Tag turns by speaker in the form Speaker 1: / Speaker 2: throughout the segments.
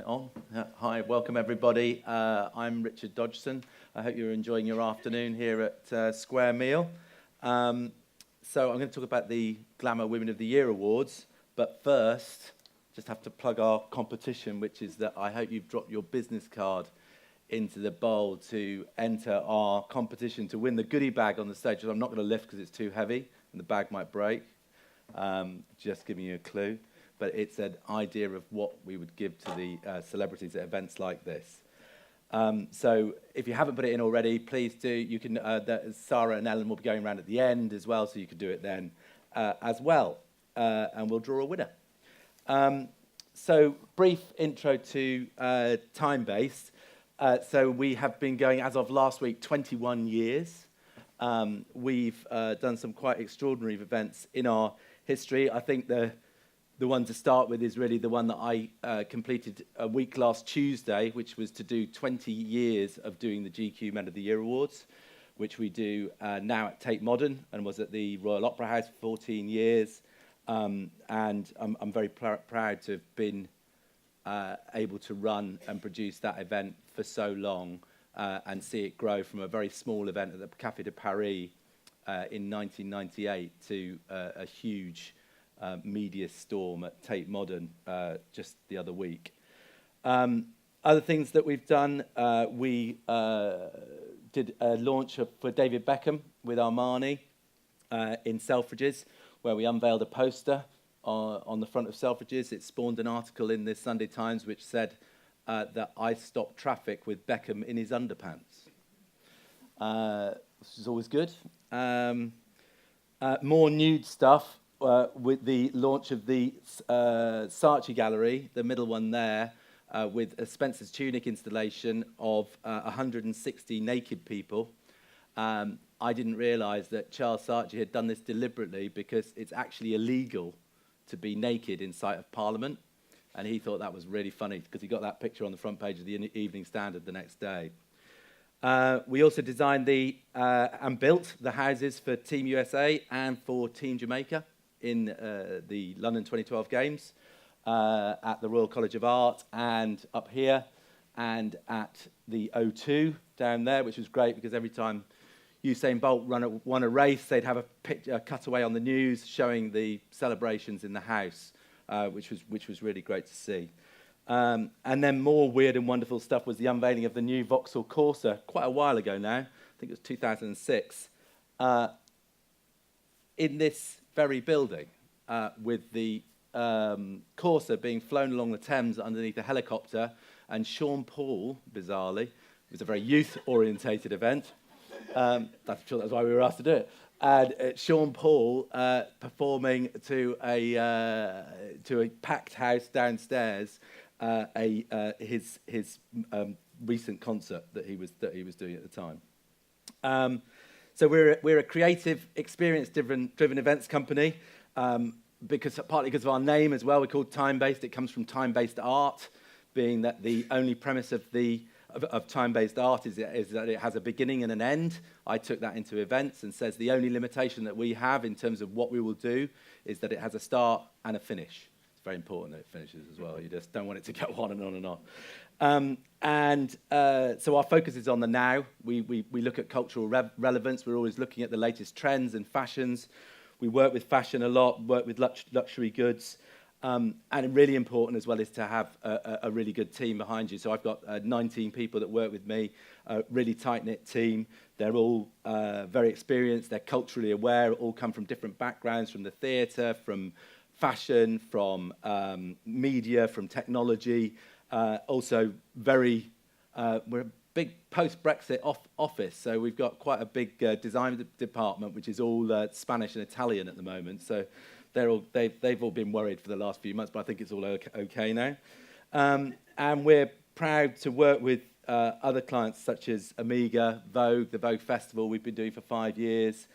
Speaker 1: On. Hi, welcome everybody. I'm Richard Dodgson. I hope you're enjoying your afternoon here at Square Meal. So I'm going to talk about the Glamour Women of the Year Awards, but first, just have to plug our competition, which is that I hope you've dropped your business card into the bowl to enter our competition to win the goodie bag on the stage, which I'm not going to lift because it's too heavy and the bag might break. Just giving you a clue. But it's an idea of what we would give to the celebrities at events like this. So if you haven't put it in already, please do. You can. Sarah and Ellen will be going around at the end as well, so you could do it then as well. And we'll draw a winner. So brief intro to TimeBased. So we have been going, as of last week, 21 years. We've done some quite extraordinary events in our history. I think the one to start with is really the one that I completed a week last Tuesday, which was to do 20 years of doing the GQ Men of the Year Awards, which we do now at Tate Modern and was at the Royal Opera House for 14 years. And I'm very proud to have been able to run and produce that event for so long and see it grow from a very small event at the Café de Paris in 1998 to a huge media storm at Tate Modern just the other week. Other things that we've done, we did a launch for David Beckham with Armani in Selfridges, where we unveiled a poster on the front of Selfridges. It spawned an article in the Sunday Times which said that I stopped traffic with Beckham in his underpants. Which is always good. More nude stuff. With the launch of the Saatchi Gallery, the middle one there, with a Spencer's Tunic installation of 160 naked people. I didn't realise that Charles Saatchi had done this deliberately because it's actually illegal to be naked in sight of Parliament. And he thought that was really funny because he got that picture on the front page of the Evening Standard the next day. We also designed and built the houses for Team USA and for Team Jamaica in the London 2012 Games, at the Royal College of Art and up here, and at the O2 down there, which was great because every time Usain Bolt won a race, they'd have a cutaway on the news showing the celebrations in the house, which was really great to see. And then more weird and wonderful stuff was the unveiling of the new Vauxhall Corsa quite a while ago now. I think it was 2006. In this very building, with the Corsa being flown along the Thames underneath a helicopter, and Sean Paul, bizarrely, it was a very youth-orientated event. I'm sure that's why we were asked to do it. And Sean Paul performing to a packed house downstairs, his recent concert that he was doing at the time. So we're a creative, experience-driven events company, partly because of our name as well. We're called TimeBased. It comes from time-based art, being that the only premise of time-based art is that it has a beginning and an end. I took that into events and says the only limitation that we have in terms of what we will do is that it has a start and a finish. It's very important that it finishes as well. You just don't want it to go on and on and on. So our focus is on the now. We look at cultural relevance. We're always looking at the latest trends and fashions. We work with fashion a lot, work with luxury goods. And really important as well is to have a really good team behind you. So I've got 19 people that work with me, a really tight-knit team. They're all very experienced. They're culturally aware, all come from different backgrounds, from the theatre, from fashion, from media, from technology. Also we're a big post-Brexit office, so we've got quite a big design department, which is all Spanish and Italian at the moment. So they've all been worried for the last few months, but I think it's all okay now. And we're proud to work with other clients such as Amiga, Vogue, the Vogue Festival we've been doing for 5 years,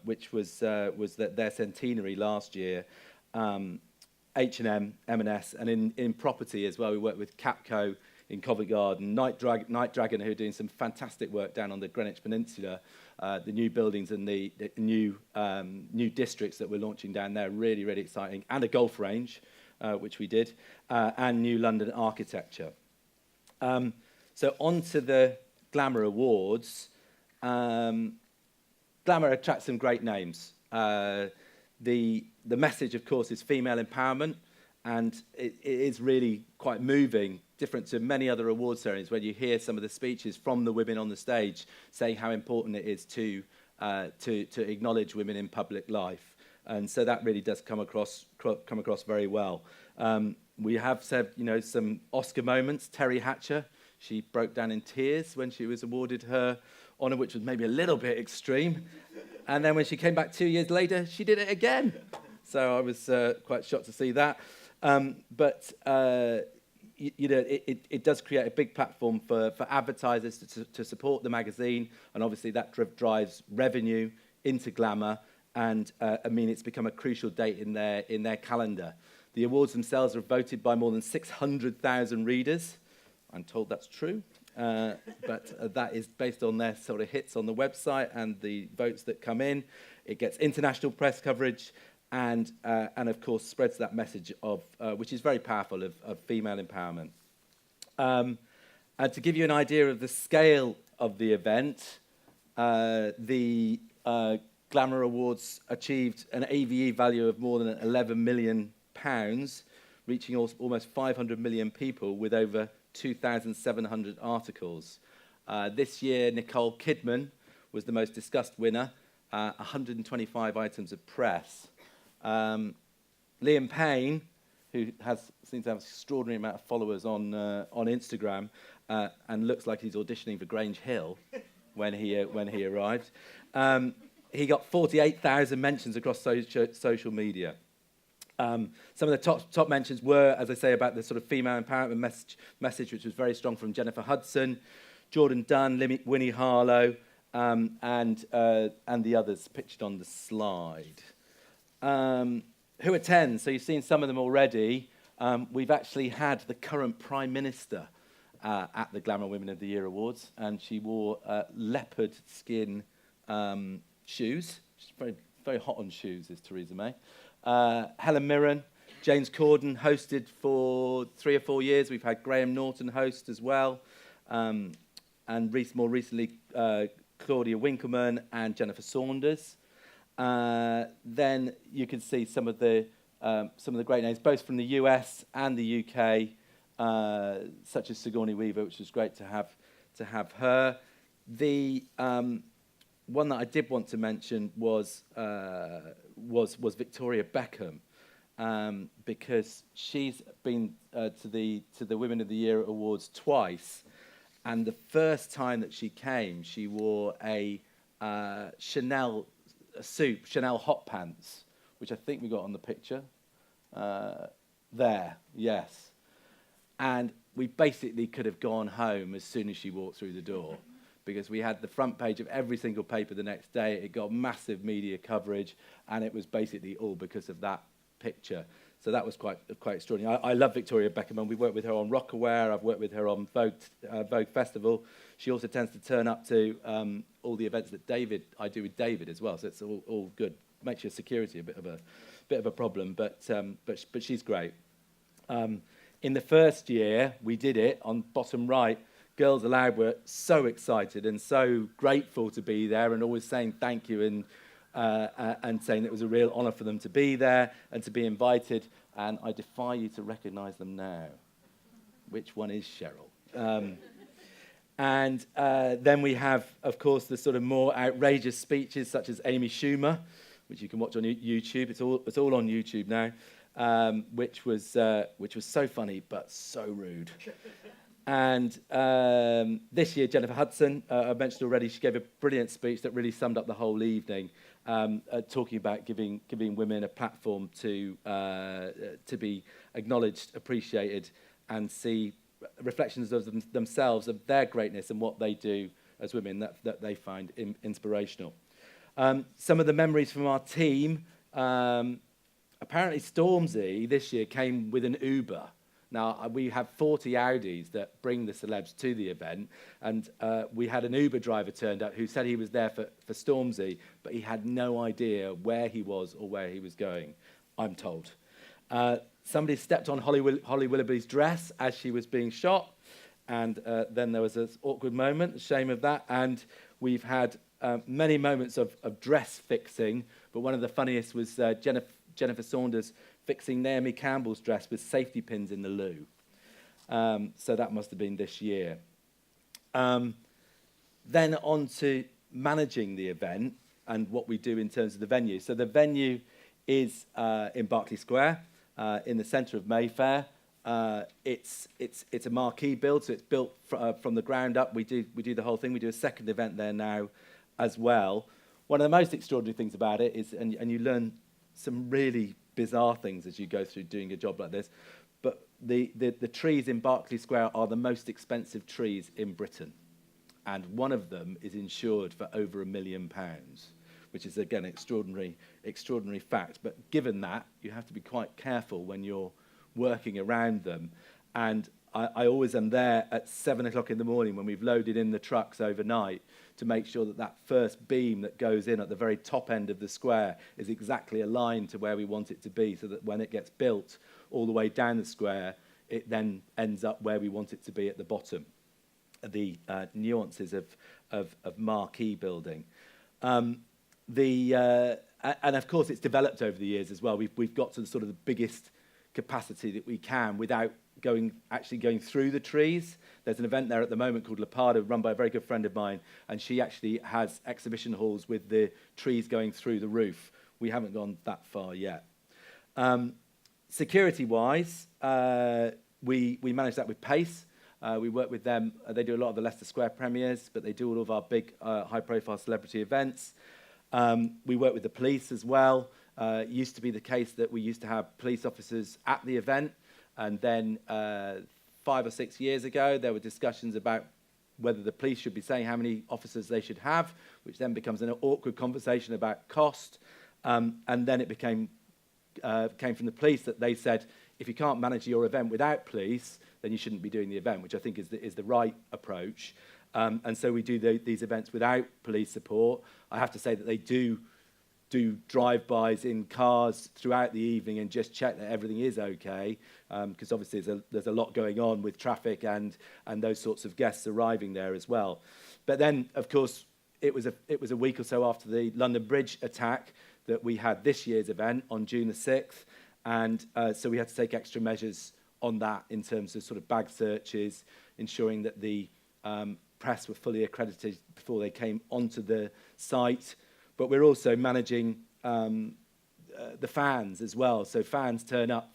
Speaker 1: which was their centenary last year. H&M, M&S, and in property as well, we work with Capco in Covent Garden, Night Dragon, who are doing some fantastic work down on the Greenwich Peninsula. The new buildings and the new districts that we're launching down there, really, really exciting, and a golf range, which we did, and New London Architecture. So on to the Glamour Awards. Glamour attracts some great names. The message, of course, is female empowerment, and it is really quite moving, different to many other award ceremonies where you hear some of the speeches from the women on the stage saying how important it is to acknowledge women in public life. And so that really does come across very well. We have said, some Oscar moments. Terry Hatcher, she broke down in tears when she was awarded her honour, which was maybe a little bit extreme. And then when she came back 2 years later, she did it again. So I was quite shocked to see that. It does create a big platform for advertisers to support the magazine, and obviously that drives revenue into Glamour, and it's become a crucial date in their calendar. The awards themselves are voted by more than 600,000 readers. I'm told that's true, but that is based on their sort of hits on the website and the votes that come in. It gets international press coverage, and of course spreads that message of which is very powerful of female empowerment. And to give you an idea of the scale of the event, the Glamour Awards achieved an AVE value of more than £11 million, reaching almost 500 million people with over 2,700 articles. This year, Nicole Kidman was the most discussed winner, 125 items of press. Liam Payne, who seems to have an extraordinary amount of followers on Instagram, and looks like he's auditioning for Grange Hill when he arrived. He got 48,000 mentions across social media. Some of the top mentions were, as I say, about the sort of female empowerment message, which was very strong from Jennifer Hudson, Jordan Dunn, Winnie Harlow, and the others pictured on the slide. Who attends? So you've seen some of them already. We've actually had the current Prime Minister at the Glamour Women of the Year Awards, and she wore leopard skin shoes. She's very, very hot on shoes, is Theresa May. Helen Mirren, James Corden hosted for 3 or 4 years. We've had Graham Norton host as well, and more recently Claudia Winkleman and Jennifer Saunders. Then you can see some of the great names, both from the US and the UK, such as Sigourney Weaver, which was great to have her. The one that I did want to mention was Victoria Beckham, because she's been to the Women of the Year Awards twice, and the first time that she came, she wore a Chanel hot pants, which I think we got on the picture. There, yes. And we basically could have gone home as soon as she walked through the door, because we had the front page of every single paper the next day. It got massive media coverage, and it was basically all because of that picture. So that was quite extraordinary. I love Victoria Beckham, and we worked with her on Rockaware. I've worked with her on Vogue Festival. She also tends to turn up to all the events that I do with David as well. So it's all good. Makes your security a bit of a problem, but she's great. In the first year we did it, on bottom right, Girls Aloud were so excited and so grateful to be there, and always saying thank you, and saying it was a real honour for them to be there and to be invited. And I defy you to recognise them now. Which one is Cheryl? And then we have, of course, the sort of more outrageous speeches, such as Amy Schumer, which you can watch on YouTube. It's all on YouTube now, which was so funny but so rude. And this year, Jennifer Hudson, I mentioned already, she gave a brilliant speech that really summed up the whole evening, talking about giving women a platform to be acknowledged, appreciated, and see reflections of themselves, of their greatness and what they do as women that they find inspirational. Some of the memories from our team, apparently Stormzy this year came with an Uber. Now, we have 40 Audis that bring the celebs to the event, and we had an Uber driver turned up who said he was there for Stormzy, but he had no idea where he was or where he was going, I'm told. Somebody stepped on Holly Willoughby's dress as she was being shot, and then there was this awkward moment, shame of that, and we've had many moments of dress fixing, but one of the funniest was Jennifer Saunders fixing Naomi Campbell's dress with safety pins in the loo. So that must have been this year. Then on to managing the event and what we do in terms of the venue. So the venue is in Berkeley Square, in the centre of Mayfair. It's a marquee build, so it's built from the ground up. We do the whole thing. We do a second event there now as well. One of the most extraordinary things about it is, and you learn some really bizarre things as you go through doing a job like this, but the trees in Berkeley Square are the most expensive trees in Britain. And one of them is insured for over £1 million, which is, again, extraordinary fact. But given that, you have to be quite careful when you're working around them. And I always am there at 7 o'clock in the morning when we've loaded in the trucks overnight to make sure that that first beam that goes in at the very top end of the square is exactly aligned to where we want it to be, so that when it gets built all the way down the square, it then ends up where we want it to be at the bottom. The nuances of marquee building. And of course, it's developed over the years as well. We've got to the sort of the biggest capacity that we can without actually going through the trees. There's an event there at the moment called Lepardo, run by a very good friend of mine, and she actually has exhibition halls with the trees going through the roof. We haven't gone that far yet. Security-wise, we manage that with Pace. We work with them. They do a lot of the Leicester Square premieres, but they do all of our big high-profile celebrity events. We work with the police as well. It used to be the case that we used to have police officers at the event, and then 5 or 6 years ago, there were discussions about whether the police should be saying how many officers they should have, which then becomes an awkward conversation about cost. And then it came from the police that they said, if you can't manage your event without police, then you shouldn't be doing the event, which I think is the right approach. And so we do these events without police support. I have to say that they do drive-bys in cars throughout the evening and just check that everything is okay, because obviously there's a lot going on with traffic and those sorts of guests arriving there as well. But then, of course, it was a week or so after the London Bridge attack that we had this year's event on June the 6th, and so we had to take extra measures on that in terms of sort of bag searches, ensuring that the press were fully accredited before they came onto the site. But we're also managing the fans as well. So fans turn up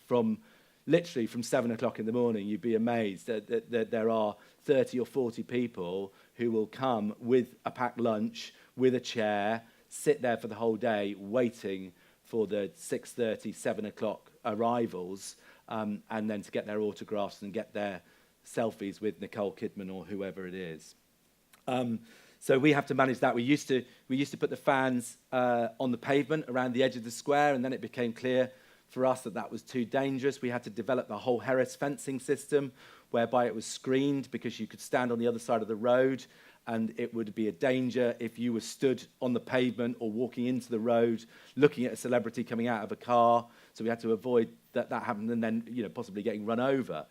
Speaker 1: literally from 7 o'clock in the morning. You'd be amazed that there are 30 or 40 people who will come with a packed lunch, with a chair, sit there for the whole day waiting for the 6:30, 7 o'clock arrivals, and then to get their autographs and get their selfies with Nicole Kidman or whoever it is. So we have to manage that. We used to put the fans on the pavement around the edge of the square, and then it became clear for us that was too dangerous. We had to develop a whole Harris fencing system whereby it was screened, because you could stand on the other side of the road and it would be a danger if you were stood on the pavement or walking into the road looking at a celebrity coming out of a car. So we had to avoid that happened, and then possibly getting run over.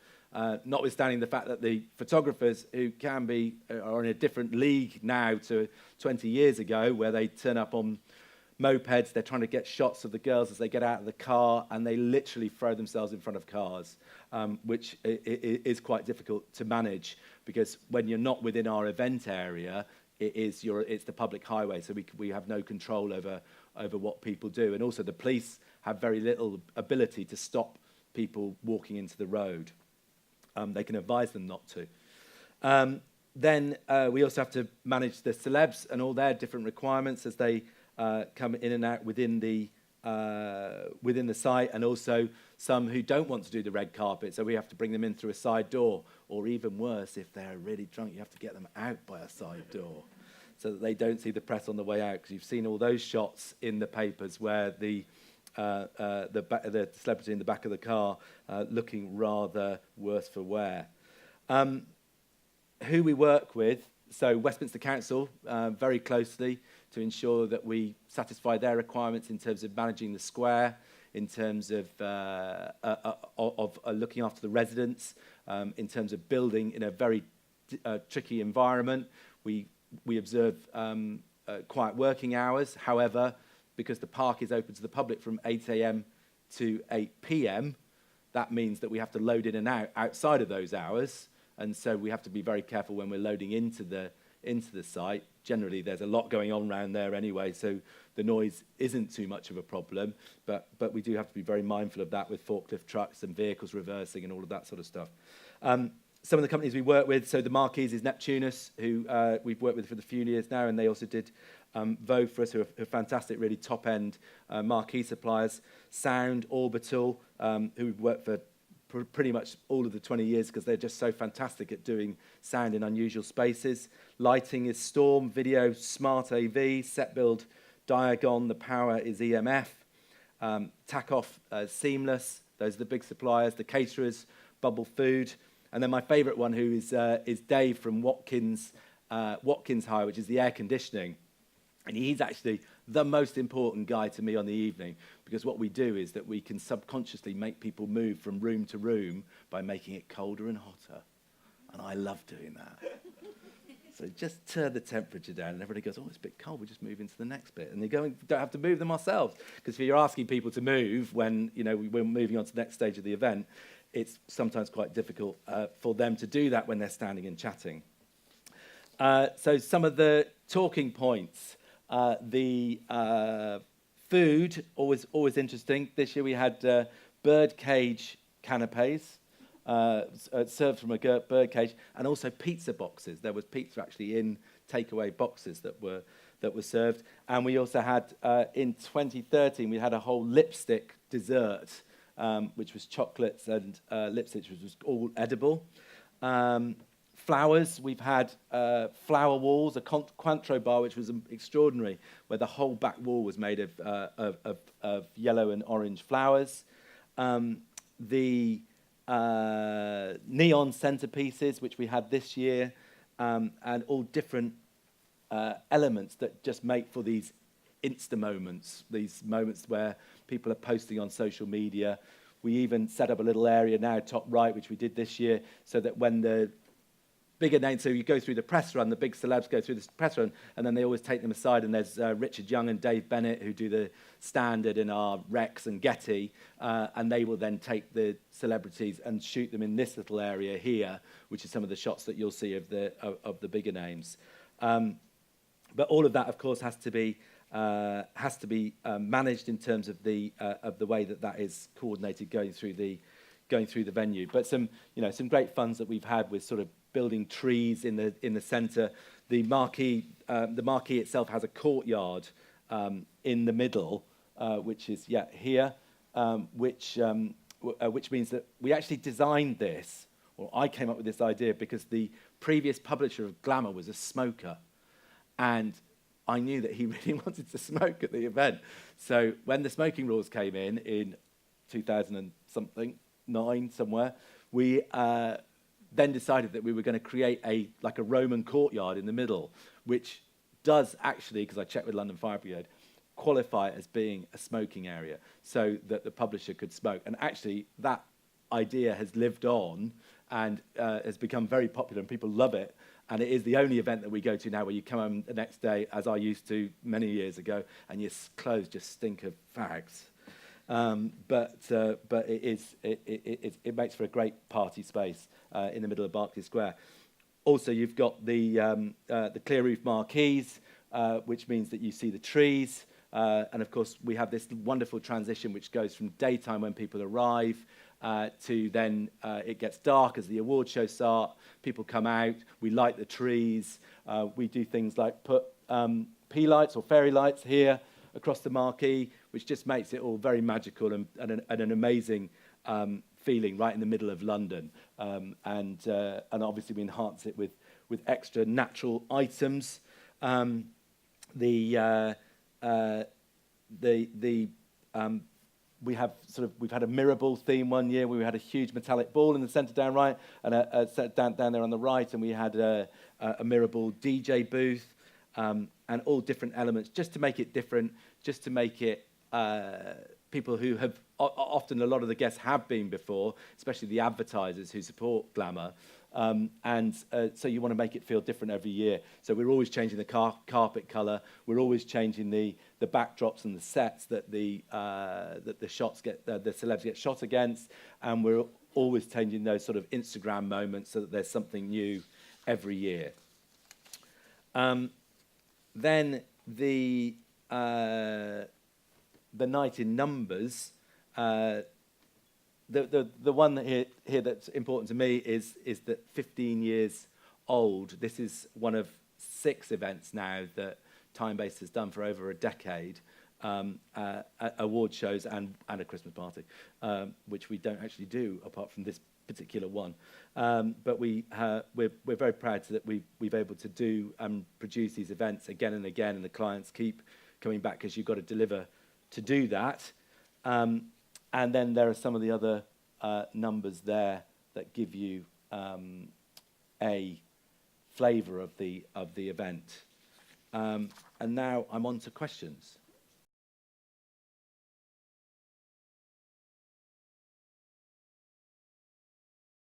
Speaker 1: Notwithstanding the fact that the photographers, who are in a different league now to 20 years ago, where they turn up on mopeds, they're trying to get shots of the girls as they get out of the car, and they literally throw themselves in front of cars, which is quite difficult to manage, because when you're not within our event area, it's the public highway, so we have no control over what people do. And also the police have very little ability to stop people walking into the road. They can advise them not to. Then we also have to manage the celebs and all their different requirements as they come in and out within the site, and also some who don't want to do the red carpet, so we have to bring them in through a side door, or even worse, if they're really drunk, you have to get them out by a side door so that they don't see the press on the way out, because you've seen all those shots in the papers where the celebrity in the back of the car looking rather worse for wear. Who we work with, so Westminster Council, very closely to ensure that we satisfy their requirements in terms of managing the square, in terms of looking after the residents, in terms of building in a very tricky environment. We observe quiet working hours. However, because the park is open to the public from 8 a.m. to 8 p.m., that means that we have to load in and out outside of those hours. And so we have to be very careful when we're loading into the site. Generally, there's a lot going on around there anyway, so the noise isn't too much of a problem. But we do have to be very mindful of that with forklift trucks and vehicles reversing and all of that sort of stuff. Some of the companies we work with, so the Marquees is Neptunus, who we've worked with for a few years now, and they also did Vogue for us, who are fantastic, really top-end marquee suppliers. Sound, Orbital, who we've worked for pretty much all of the 20 years because they're just so fantastic at doing sound in unusual spaces. Lighting is Storm, video, Smart AV, Set Build, Diagon, the power is EMF. Takeoff, Seamless, those are the big suppliers. The caterers, Bubble Food. And then my favourite one, who is Dave from Watkins Hire, which is the air conditioning. And he's actually the most important guy to me on the evening, because what we do is that we can subconsciously make people move from room to room by making it colder and hotter. And I love doing that. So just turn the temperature down, and everybody goes, oh, it's a bit cold, we'll just move into the next bit. And they don't have to move them ourselves, because if you're asking people to move when we're moving on to the next stage of the event, it's sometimes quite difficult for them to do that when they're standing and chatting. So some of the talking points. The food, always interesting. This year we had birdcage canapes served from a birdcage, and also pizza boxes. There was pizza actually in takeaway boxes that were served. And we also had, in 2013, we had a whole lipstick dessert, which was chocolates and lipstick, which was all edible. Flowers, we've had flower walls, a Cointreau bar, which was extraordinary, where the whole back wall was made of yellow and orange flowers. The neon centerpieces, which we had this year, and all different elements that just make for these Insta moments, these moments where people are posting on social media. We even set up a little area now, top right, which we did this year, so that when the bigger names, so you go through the press run, the big celebs go through the press run, and then they always take them aside, and there's Richard Young and Dave Bennett, who do the standard in our Rex and Getty, and they will then take the celebrities and shoot them in this little area here, which is some of the shots that you'll see of the bigger names. But all of that, of course, has to be managed in terms of the way that is coordinated going through the venue. But some great funs that we've had with sort of building trees in the centre. The marquee itself has a courtyard in the middle, which is here, which means that we actually designed this, or I came up with this idea because the previous publisher of Glamour was a smoker, and I knew that he really wanted to smoke at the event. So when the smoking rules came in 2000 and something, 9 somewhere, we then decided that we were going to create a Roman courtyard in the middle, which does actually, because I checked with London Fire Brigade, qualify as being a smoking area so that the publisher could smoke. And actually that idea has lived on and has become very popular, and people love it. And it is the only event that we go to now where you come home the next day, as I used to many years ago, and your clothes just stink of fags. But it makes for a great party space in the middle of Berkeley Square. Also, you've got the clear roof marquees, which means that you see the trees. And of course, we have this wonderful transition which goes from daytime when people arrive to then it gets dark as the award shows start. People come out, we light the trees. We do things like put pea lights or fairy lights here across the marquee, which just makes it all very magical and an amazing feeling right in the middle of London. And obviously we enhance it with extra natural items. We've had a mirror ball theme one year where we had a huge metallic ball in the centre down right, and a set down there on the right, and we had a mirror ball DJ booth, and all different elements just to make it different, just to make it people who have, often a lot of the guests have been before, especially the advertisers who support Glamour. So you want to make it feel different every year. So we're always changing the carpet colour. We're always changing the backdrops and the sets that the shots get, the celebs get shot against. And we're always changing those sort of Instagram moments so that there's something new every year. Then the night in numbers. The one here that's important to me is that 15 years old. This is one of 6 events now that TimeBased has done for over a decade, award shows and a Christmas party, which we don't actually do apart from this particular one. But we're very proud that we've able to do and produce these events again and again, and the clients keep coming back because you've got to deliver to do that. And then there are some of the other numbers there that give you a flavour of the event. And now I'm on to questions.